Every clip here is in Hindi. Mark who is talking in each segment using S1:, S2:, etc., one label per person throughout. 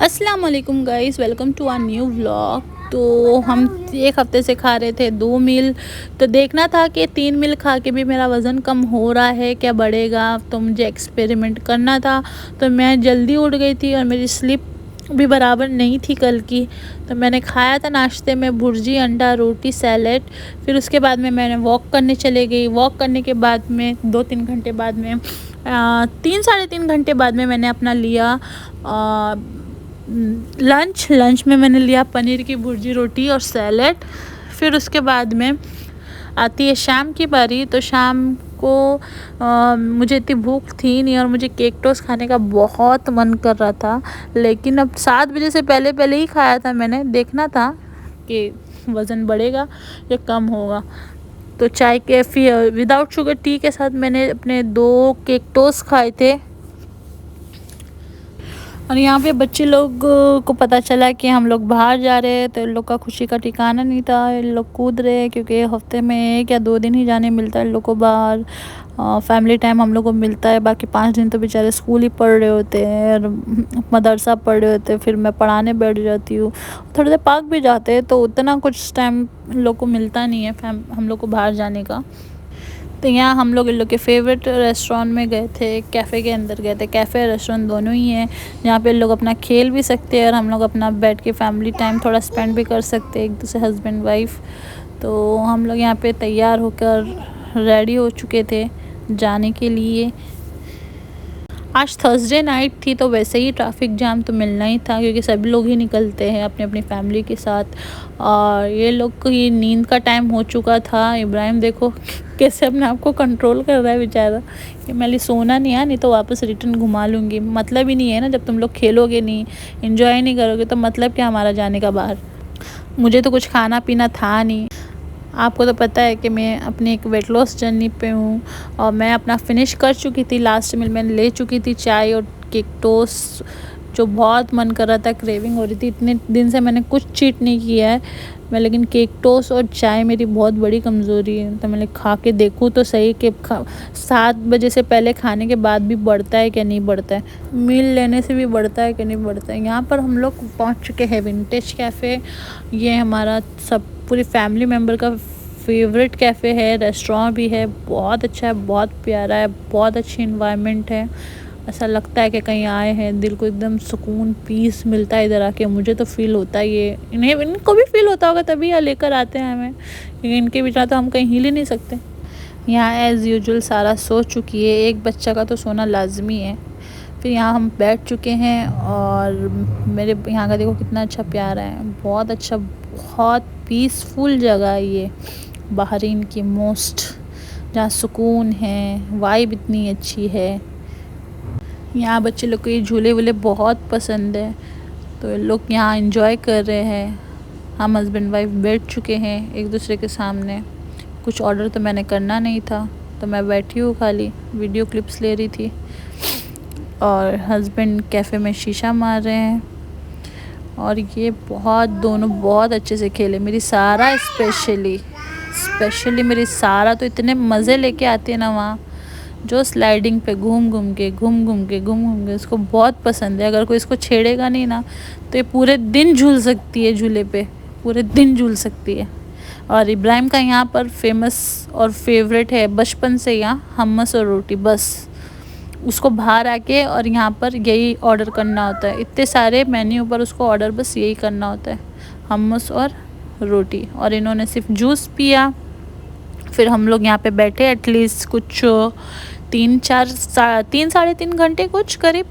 S1: अस्सलाम वालेकुम guys, welcome to our new vlog. तो हम एक हफ़्ते से खा रहे थे 2 मील। तो देखना था कि 3 मील खा के भी मेरा वज़न कम हो रहा है क्या, बढ़ेगा। तो मुझे एक्सपेरिमेंट करना था। तो मैं जल्दी उठ गई थी और मेरी स्लीप भी बराबर नहीं थी कल की। तो मैंने खाया था नाश्ते में भुर्जी, अंडा, रोटी, सैलेड। फिर उसके बाद में मैंने वॉक करने चले गई। वॉक करने के बाद में 2-3 घंटे बाद में 3 साढ़े 3 घंटे बाद में मैंने अपना लिया लंच में मैंने लिया पनीर की भुर्जी, रोटी और सैलेड। फिर उसके बाद में आती है शाम की बारी। तो शाम को मुझे इतनी भूख थी नहीं और मुझे केक टोस्ट खाने का बहुत मन कर रहा था। लेकिन अब 7 बजे से पहले पहले ही खाया था मैंने, देखना था कि वज़न बढ़ेगा या कम होगा। तो चाय के फिर विदाउट शुगर टी के साथ मैंने अपने 2 केक टोस्ट खाए थे। और यहाँ पे बच्चे लोग को पता चला कि हम लोग बाहर जा रहे हैं, तो इन लोग का खुशी का ठिकाना नहीं था। इन लोग कूद रहे हैं क्योंकि हफ्ते में 1 या 2 दिन ही जाने मिलता है इन लोग को बाहर। फैमिली टाइम हम लोग को मिलता है, बाकी 5 दिन तो बेचारे स्कूल ही पढ़ रहे होते हैं और मदरसा पढ़ रहे होते हैं। फिर मैं पढ़ाने बैठ जाती हूँ, थोड़ी देर पार्क भी जाते हैं, तो उतना कुछ टाइम इन लोग को मिलता नहीं है हम लोग को बाहर जाने का। तो यहाँ हम लोग इन लोग के फेवरेट रेस्टोरेंट में गए थे, कैफ़े के अंदर गए थे। कैफ़े रेस्टोरेंट दोनों ही हैं, जहाँ पे लोग अपना खेल भी सकते हैं और हम लोग अपना बैठ के फैमिली टाइम थोड़ा स्पेंड भी कर सकते हैं, एक दूसरे हस्बैंड वाइफ। तो हम लोग यहाँ पे तैयार होकर रेडी हो चुके थे जाने के लिए। आज थर्सडे नाइट थी, तो वैसे ही ट्रैफिक जाम तो मिलना ही था क्योंकि सभी लोग ही निकलते हैं अपनी अपनी फैमिली के साथ। और ये लोग को ये नींद का टाइम हो चुका था। इब्राहिम देखो कैसे अपने आप को कंट्रोल कर रहा है बेचारा कि मैं सोना नहीं है, नहीं तो वापस रिटर्न घुमा लूँगी। मतलब ही नहीं है ना, जब तुम लोग खेलोगे नहीं, एंजॉय नहीं करोगे, तो मतलब क्या हमारा जाने का बाहर। मुझे तो कुछ खाना पीना था नहीं। आपको तो पता है कि मैं अपनी एक वेट लॉस जर्नी पे हूँ और मैं अपना फिनिश कर चुकी थी। लास्ट मील मैंने ले चुकी थी चाय और केक टोस्ट, जो बहुत मन कर रहा था, क्रेविंग हो रही थी। इतने दिन से मैंने कुछ चीट नहीं किया है मैं, लेकिन केक टोस्ट और चाय मेरी बहुत बड़ी कमज़ोरी है। तो मैंने खा के देखूँ तो सही कि 7 बजे से पहले खाने के बाद भी बढ़ता है क्या नहीं बढ़ता है, मील लेने से भी बढ़ता है कि नहीं बढ़ता है। यहाँ पर हम लोग पहुँच चुके हैं विंटेज कैफ़े। ये हमारा सब पूरी फैमिली मेम्बर का फेवरेट कैफ़े है, रेस्टोरेंट भी है, बहुत अच्छा है, बहुत प्यारा है, बहुत अच्छी इन्वायरमेंट है। ऐसा लगता है कि कहीं आए हैं, दिल को एकदम सुकून, पीस मिलता है इधर आके। मुझे तो फ़ील होता है, ये इनको भी फ़ील होता होगा, तभी यहाँ लेकर आते हैं हमें, क्योंकि इनके बिना तो हम कहीं हिल ही नहीं सकते। यहाँ एज़ यूजुअल सारा सो चुकी है, एक बच्चा का तो सोना लाजमी है। फिर यहाँ हम बैठ चुके हैं और मेरे यहाँ का देखो कितना अच्छा प्यारा है, बहुत अच्छा, बहुत पीसफुल जगह है ये, बहरीन की मोस्ट, जहाँ सुकून है, वाइब इतनी अच्छी है। यहाँ बच्चे लोग को ये झूले वूले बहुत पसंद है, तो ये लोग यहाँ एंजॉय कर रहे हैं। हम हस्बैंड वाइफ बैठ चुके हैं एक दूसरे के सामने। कुछ ऑर्डर तो मैंने करना नहीं था, तो मैं बैठी हूँ खाली वीडियो क्लिप्स ले रही थी। और हस्बैंड कैफ़े में शीशा मार रहे हैं और ये दोनों बहुत अच्छे से खेले। मेरी सारा स्पेशली मेरी सारा तो इतने मज़े लेके आती है ना वहाँ, जो स्लाइडिंग पे घूम घूम के उसको बहुत पसंद है। अगर कोई इसको छेड़ेगा नहीं ना, तो ये पूरे दिन झूल सकती है, झूले पे पूरे दिन झूल सकती है। और इब्राहिम का यहाँ पर फेमस और फेवरेट है बचपन से यहाँ हमस और रोटी, बस उसको बाहर आके और यहाँ पर यही ऑर्डर करना होता है। इतने सारे मेन्यू पर उसको ऑर्डर बस यही करना होता है, हमस और रोटी। और इन्होंने सिर्फ जूस पिया। फिर हम लोग यहाँ पे बैठे एटलीस्ट कुछ 3 साढ़े 3 घंटे कुछ करीब।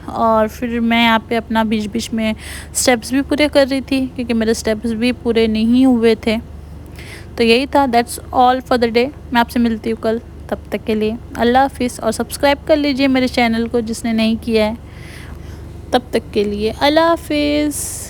S1: और फिर मैं यहाँ पे अपना बीच बीच में स्टेप्स भी पूरे कर रही थी, क्योंकि मेरे स्टेप्स भी पूरे नहीं हुए थे। तो यही था, that's all for the day. मैं आपसे मिलती हूँ कल, तब तक के लिए अल्लाह हाफिज़। और सब्सक्राइब कर लीजिए मेरे चैनल को जिसने नहीं किया है। तब तक के लिए अल्लाह हाफिज़।